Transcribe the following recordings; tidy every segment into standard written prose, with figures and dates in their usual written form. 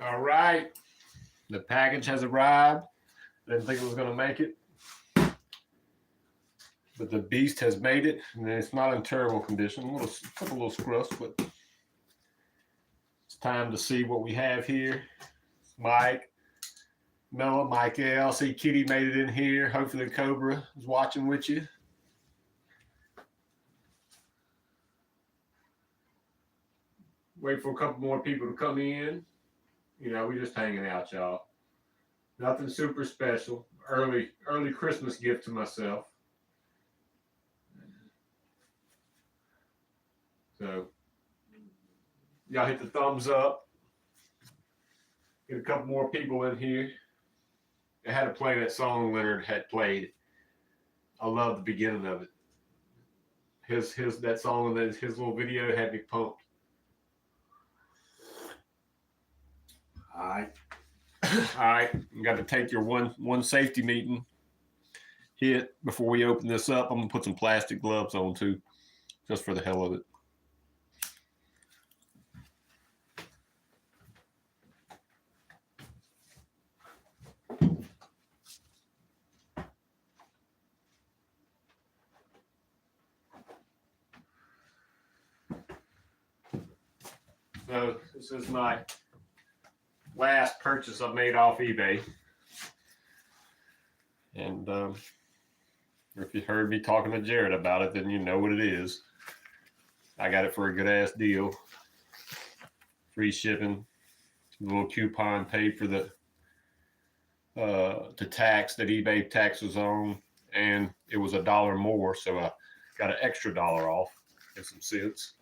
All right. The package has arrived. Didn't think it was going to make it. But the beast has made it. And it's not in terrible condition. A couple little scruffs, but it's time to see what we have here. Mike, Noah, Michael. See Kitty made it in here. Hopefully Cobra is watching with you. Wait for a couple more people to come in. You know, we're just hanging out, y'all. Nothing super special. Early Christmas gift to myself. So, y'all hit the thumbs up. Get a couple more people in here. I had to play that song Leonard had played. I love the beginning of it. That song and his little video had me pumped. All right. You got to take your one safety meeting hit before we open this up. I'm gonna put some plastic gloves on too, just for the hell of it. So this is my last purchase I made off eBay. And if you heard me talking to Jared about it, then you know what it is. I got it for a good ass deal. Free shipping. A little coupon paid for the tax that eBay taxes on, and it was $1 more, so I got an extra $1 off in some cents.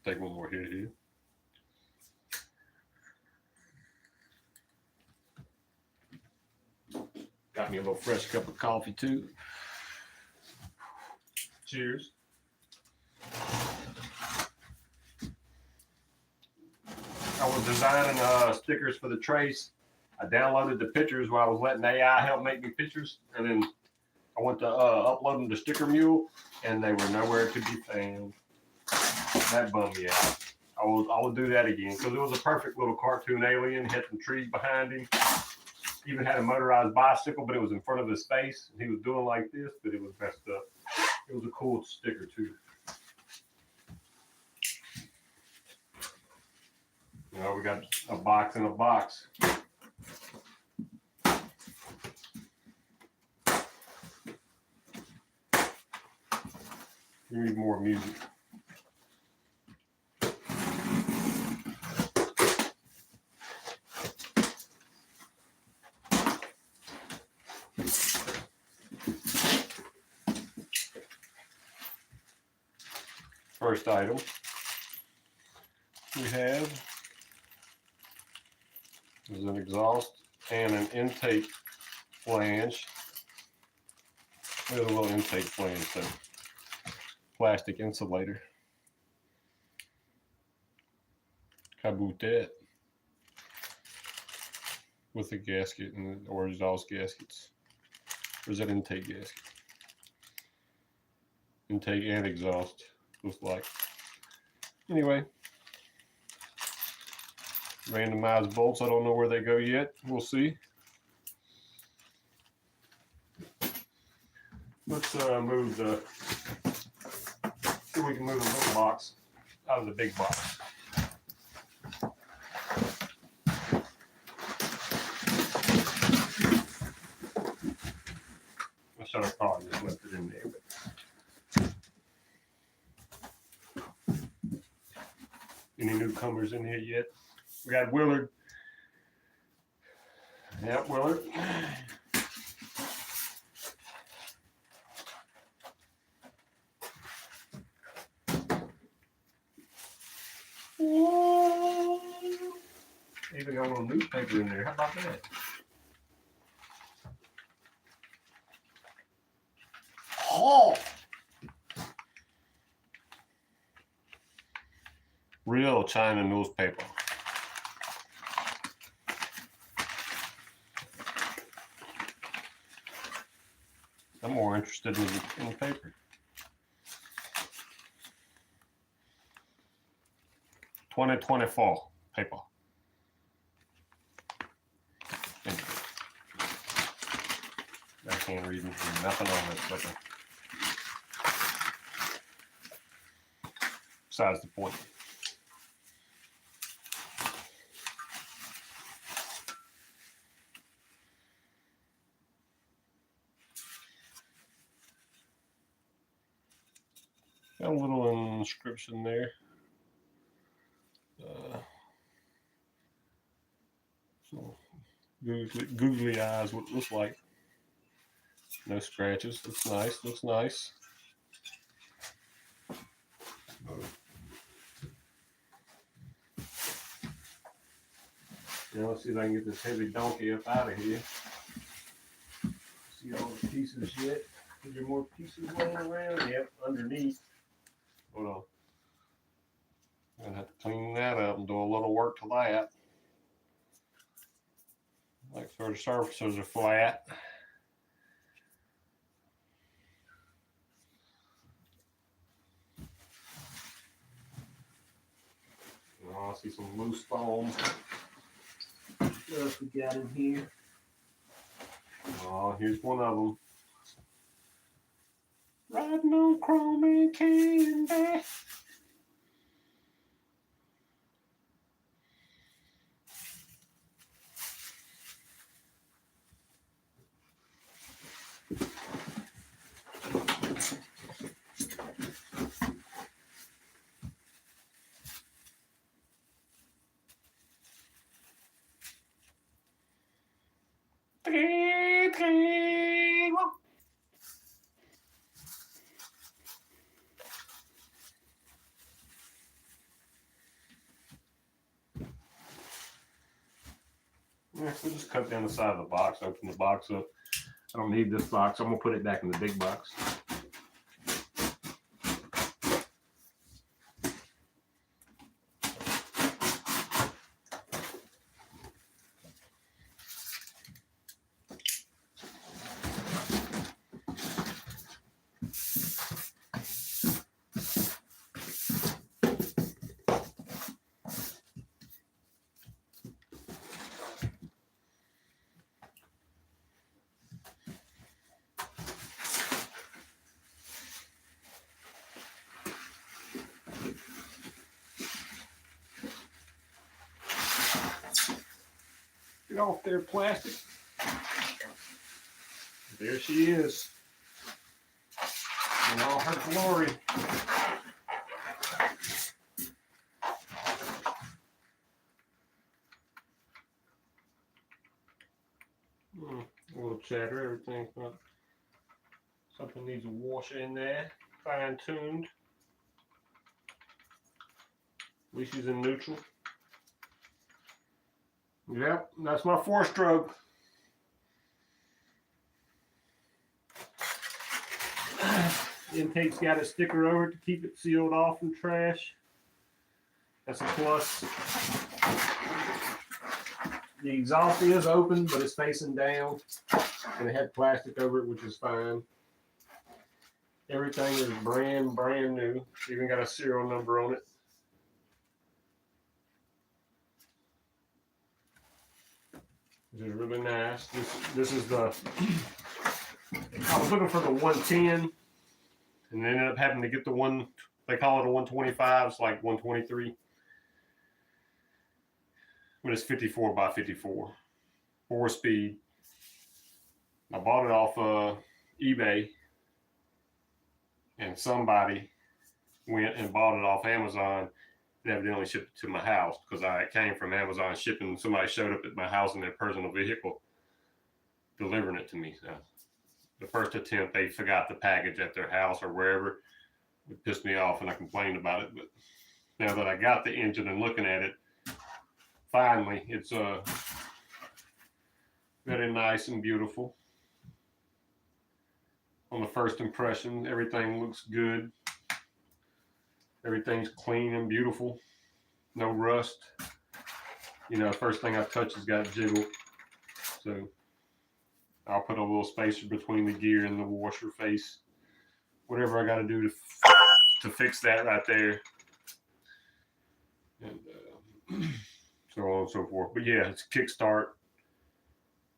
Take one more hit here. Got me a little fresh cup of coffee too. Cheers. I was designing stickers for the trace. I downloaded the pictures while I was letting AI help make me pictures, and then I went to upload them to Sticker Mule, and they were nowhere to be found. That bummed me out. I will do that again because it was a perfect little cartoon alien. He had some trees behind him. Even had a motorized bicycle, but it was in front of his face, and he was doing like this, but it was messed up. It was a cool sticker too. Now we got a box in a box. We need more music. First item we have is an exhaust and an intake flange. There's a little intake flange there. Plastic insulator. How about that? With a gasket or exhaust gaskets. Or is that intake gasket? Intake and exhaust, looks like. Anyway. Randomized bolts. I don't know where they go yet. We'll see. Let's move the. See if we can move the little box out of the big box. I should have probably just left it in there. But... Any newcomers in here yet? We got Willard. Yep, Willard. Even got a little newspaper in there. How about that? Oh! Real China newspaper. I'm more interested in the paper. 2024 paper. I can't read nothing on this paper. Besides the point. Got a little inscription there. So googly eyes, what it looks like. No scratches. Looks nice. Looks nice. Now let's see if I can get this heavy donkey up out of here. See all the pieces yet? Is there more pieces laying around? Yep, underneath. Hold on. I'm gonna have to clean that up and do a little work to that. Like so the surfaces are flat. Oh, I see some loose foam. What else we got in here? Oh, here's one of them. Riding on chrome and candy. Yeah, we'll just cut down the side of the box, open the box up. I don't need this box. I'm gonna put it back in the big box. Get off there, plastic. There she is. In all her glory. A little chatter, everything's not. Something needs a washer in there, fine tuned. At least she's in neutral. Yep, that's my 4-stroke. Intake's got a sticker over it to keep it sealed off from trash. That's a plus. The exhaust is open, but it's facing down, and it had plastic over it, which is fine. Everything is brand new. Even got a serial number on it. Which is really nice. This is the. I was looking for the 110, and ended up having to get the one. They call it a 125. It's like 123. But it's 54 by 54, 4-speed. I bought it off eBay, and somebody went and bought it off Amazon and evidently shipped it to my house because I came from Amazon shipping. Somebody showed up at my house in their personal vehicle delivering it to me. So the first attempt, they forgot the package at their house or wherever. It pissed me off and I complained about it. But now that I got the engine and looking at it, finally, it's very nice and beautiful. On the first impression, everything looks good. Everything's clean and beautiful. No rust. You know, first thing I touch has got jiggle. So I'll put a little spacer between the gear and the washer face. Whatever I got to do to fix that right there. And so on and so forth. But yeah, it's kickstart.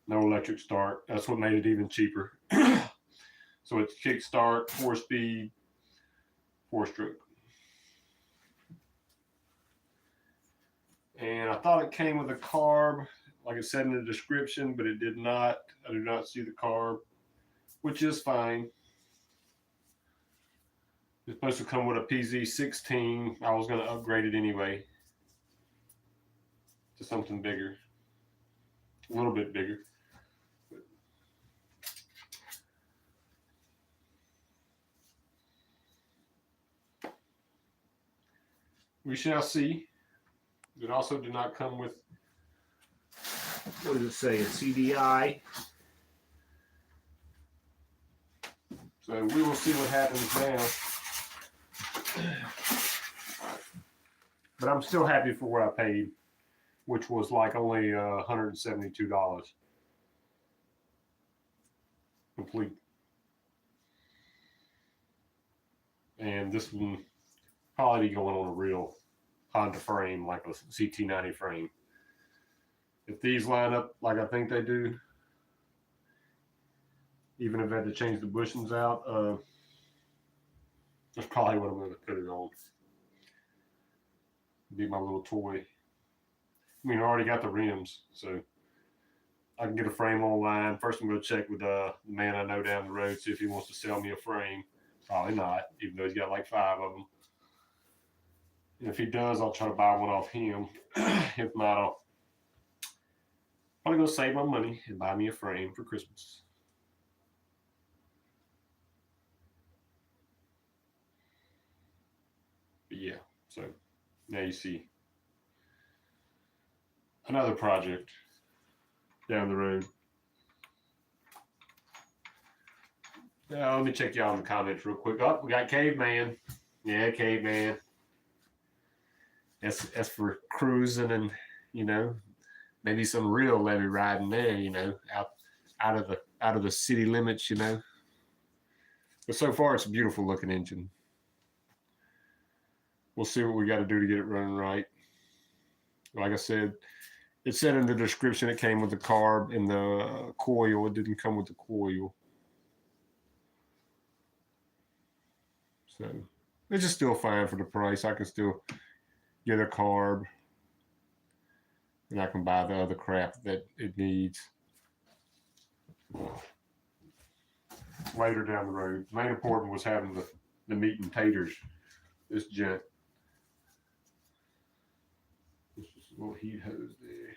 No electric start. That's what made it even cheaper. So it's kickstart, 4-speed, 4-stroke. And I thought it came with a carb, like it said in the description, but it did not. I do not see the carb, which is fine. It's supposed to come with a PZ16. I was going to upgrade it anyway to something bigger, a little bit bigger. We shall see. It also did not come with, what does it say, a CDI. So we will see what happens now. But I'm still happy for what I paid, which was like only $172 complete. And this one probably be going on a real Honda frame, like a CT90 frame. If these line up like I think they do, even if I had to change the bushings out, that's probably what I'm going to put it on. Be my little toy. I mean, I already got the rims, so I can get a frame online. First, I'm going to check with the man I know down the road, see if he wants to sell me a frame. Probably not, even though he's got like 5 of them. And if he does, I'll try to buy one off him. If not, I'll probably go save my money and buy me a frame for Christmas. But yeah, so now you see another project down the road. Let me check y'all in the comments real quick. Oh, we got Caveman. Yeah, Caveman. That's for cruising and, you know, maybe some real levy riding there, you know, out of the city limits, you know. But so far, it's a beautiful looking engine. We'll see what we got to do to get it running right. Like I said, it said in the description it came with the carb and the coil. It didn't come with the coil. So it's just still fine for the price. I can still get a carb and I can buy the other crap that it needs later down the road. The main important was having the meat and taters. This gent. This is a little heat hose there.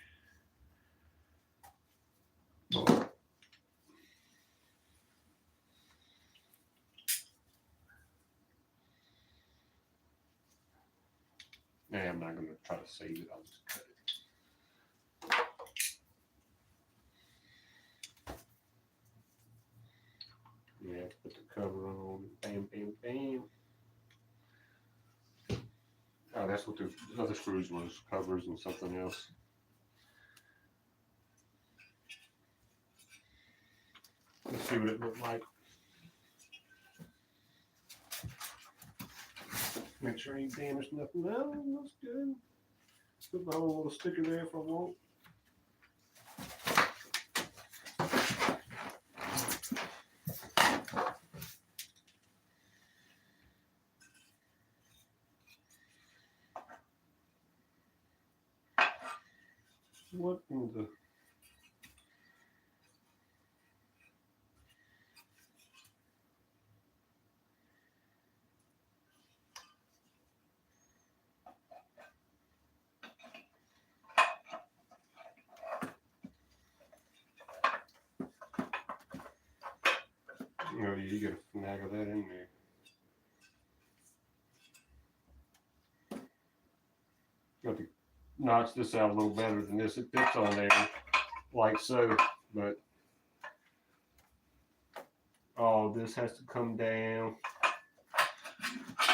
Oh. Nah, I'm not going to try to save it. I'll just cut it. Yeah, put the cover on. Bam, bam, bam. Oh, that's what the other screws was. Covers and something else. Let's see what it looked like. Make sure I ain't damaged nothing. No, it looks good. Put my own little sticker there if I want. What in the... No, you gotta finagle that in there. Got to notch this out a little better than this. It fits on there like so, but all this has to come down.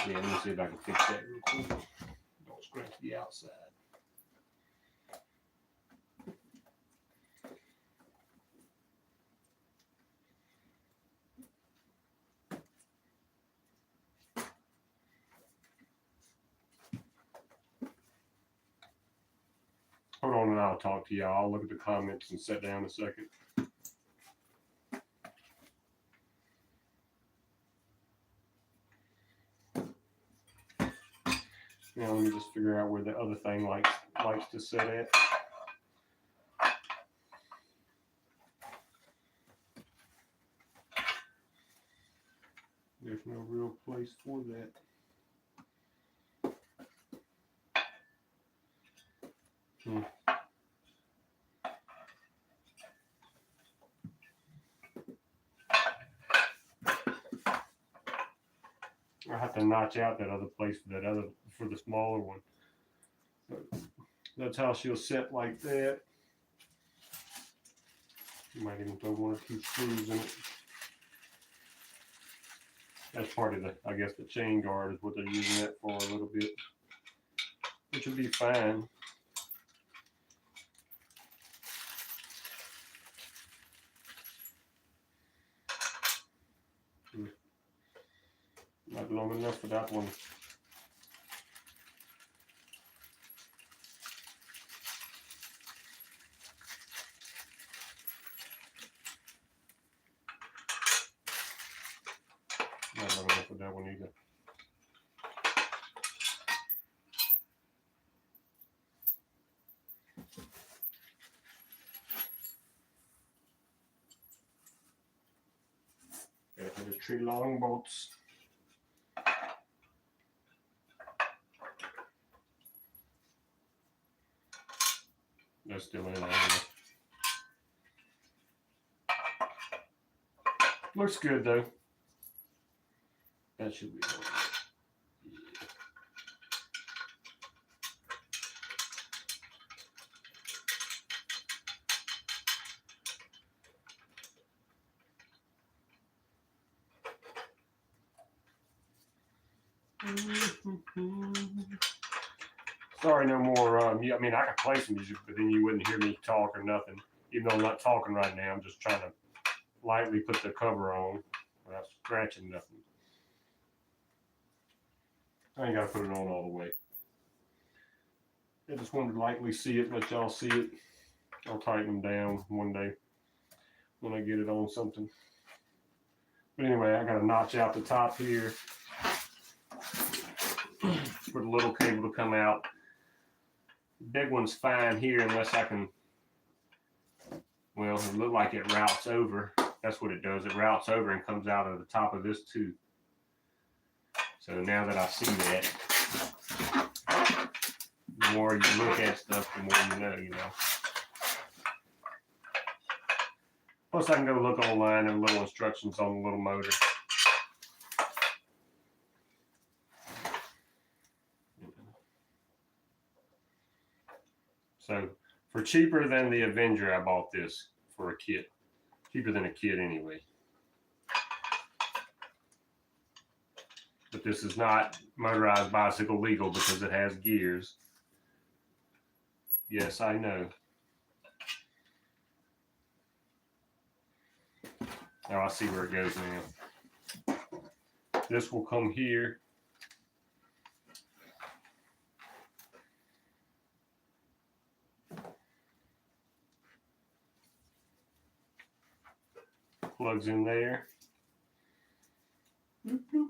Yeah, let me see if I can fix that real quick. Don't scratch the outside. Hold on and I'll talk to y'all. I'll look at the comments and sit down a second. Now let me just figure out where the other thing likes to sit at. There's no real place for that. I have to notch out that other place for the smaller one. So that's how she'll sit like that. You might even throw one or two screws in it. That's part of I guess the chain guard is what they're using that for a little bit, which would be fine. Not long enough for that one. Not long enough for that one either. Gotta have the 3 long bolts. That's still in there. Looks good though. That should be all right. Sorry, no more. I mean, I could play some music, but then you wouldn't hear me talk or nothing. Even though I'm not talking right now, I'm just trying to lightly put the cover on without scratching nothing. I ain't got to put it on all the way. I just wanted to lightly see it, let y'all see it. I'll tighten them down one day when I get it on something. But anyway, I got to notch out the top here for the little cable to come out. The big one's fine here unless I can, well, it looked like it routes over. That's what it does. It routes over and comes out of the top of this too. So now that I see that, the more you look at stuff, the more you know. Plus, I can go look online and little instructions on the little motor. So, for cheaper than the Avenger, I bought this for a kit. Cheaper than a kit anyway. But this is not motorized bicycle legal because it has gears. Yes, I know. Now I see where it goes now. This will come here. Plugs in there. And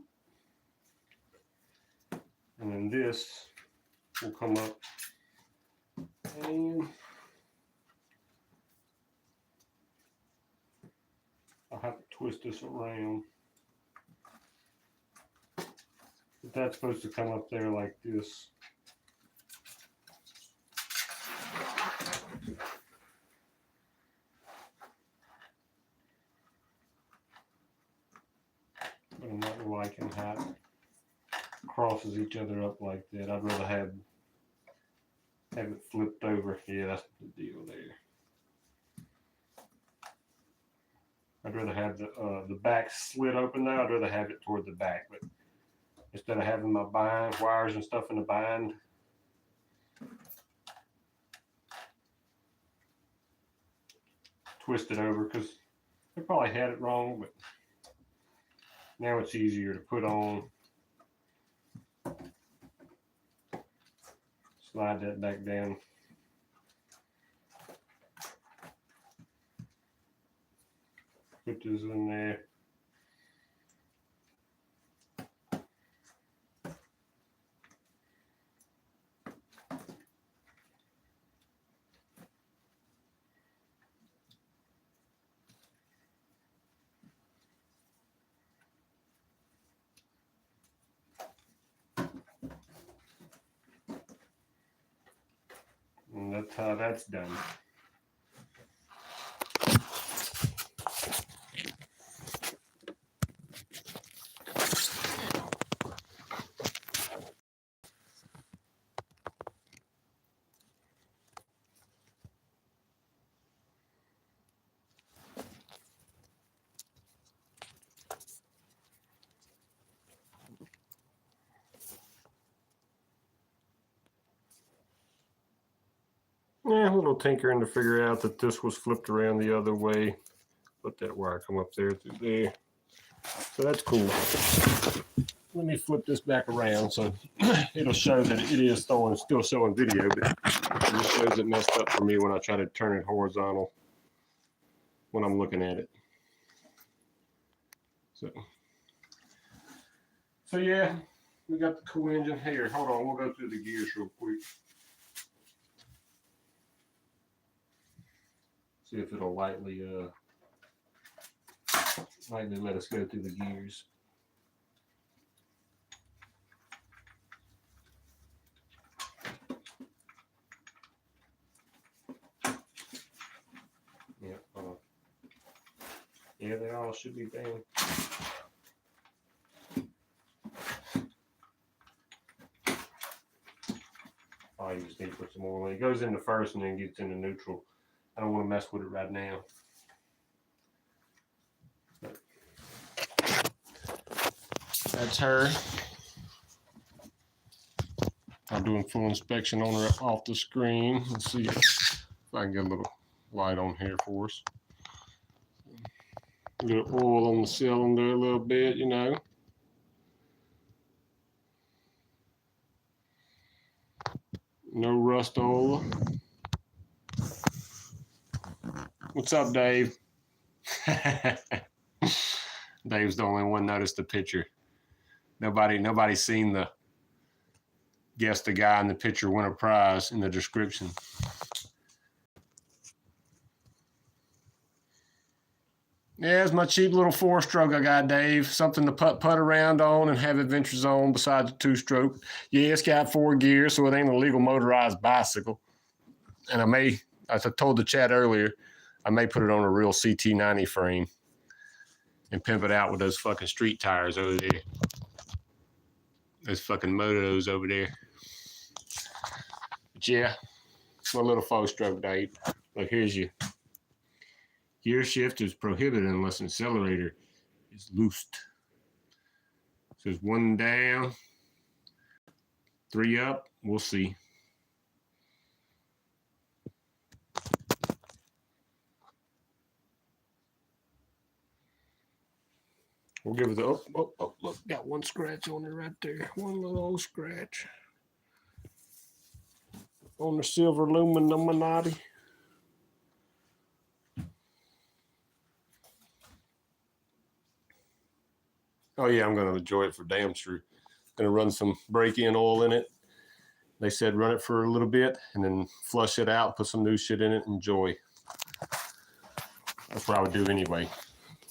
then this will come up and I'll have to twist this around. But that's supposed to come up there like this. But I'm not liking how it crosses each other up like that. I'd rather have it flipped over. Yeah, that's the deal there. I'd rather have the back slit open now. I'd rather have it toward the back, but instead of having my wires and stuff in the bind, twist it over because they probably had it wrong, but now it's easier to put on. Slide that back down. Put this in there. And that's how that's done. Yeah, a little tinkering to figure out that this was flipped around the other way. Let that wire come up there through there. So that's cool. Let me flip this back around so it'll show that it is still showing video, but it just shows it messed up for me when I try to turn it horizontal when I'm looking at it. So yeah, we got the cool engine here. Hold on, we'll go through the gears real quick. See if it'll lightly let us go through the gears. Yeah, yeah, they all should be down. I just need to put some more. It goes into first and then gets into neutral. I don't want to mess with it right now. But that's her. I'm doing full inspection on her off the screen. Let's see if I can get a little light on here for us. A little oil on the cylinder a little bit, you know. No rust oil. What's up, Dave? Dave's the only one noticed the picture. Nobody's seen the guess the guy in the picture won a prize in the description. Yeah, it's my cheap little 4-stroke I got, Dave. Something to putt around on and have adventures on besides the 2-stroke. Yeah, it's got 4 gears, so it ain't a legal motorized bicycle. And as I told the chat earlier, I may put it on a real CT90 frame and pimp it out with those fucking street tires over there. Those fucking motos over there. But yeah, my little 4-stroke, Dave. Look, here's your gear shift is prohibited unless an accelerator is loosed. So it's 1 down, 3 up. We'll see. We'll give it the, oh, look, got 1 scratch on it right there. 1 little old scratch on the silver Illuminati. Oh yeah, I'm gonna enjoy it for damn sure. Gonna run some break-in oil in it. They said run it for a little bit and then flush it out, put some new shit in it, enjoy. That's what I would do anyway.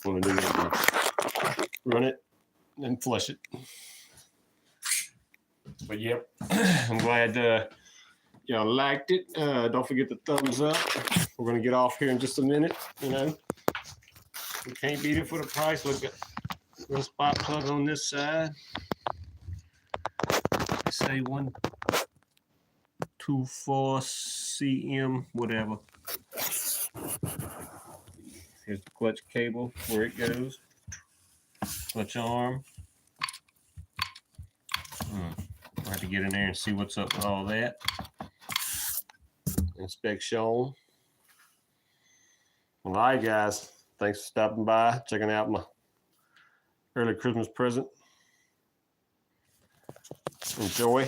Want to do anything. Run it and flush it. But yep, I'm glad y'all liked it. Don't forget the thumbs up. We're gonna get off here in just a minute. You know, we can't beat it for the price. Look at little spot plug on this side. Say 124 cm, whatever. Here's the clutch cable where it goes. Clutch arm. I'll have to get in there and see what's up with all that. Inspection. All right, guys. Thanks for stopping by, checking out my early Christmas present. Enjoy.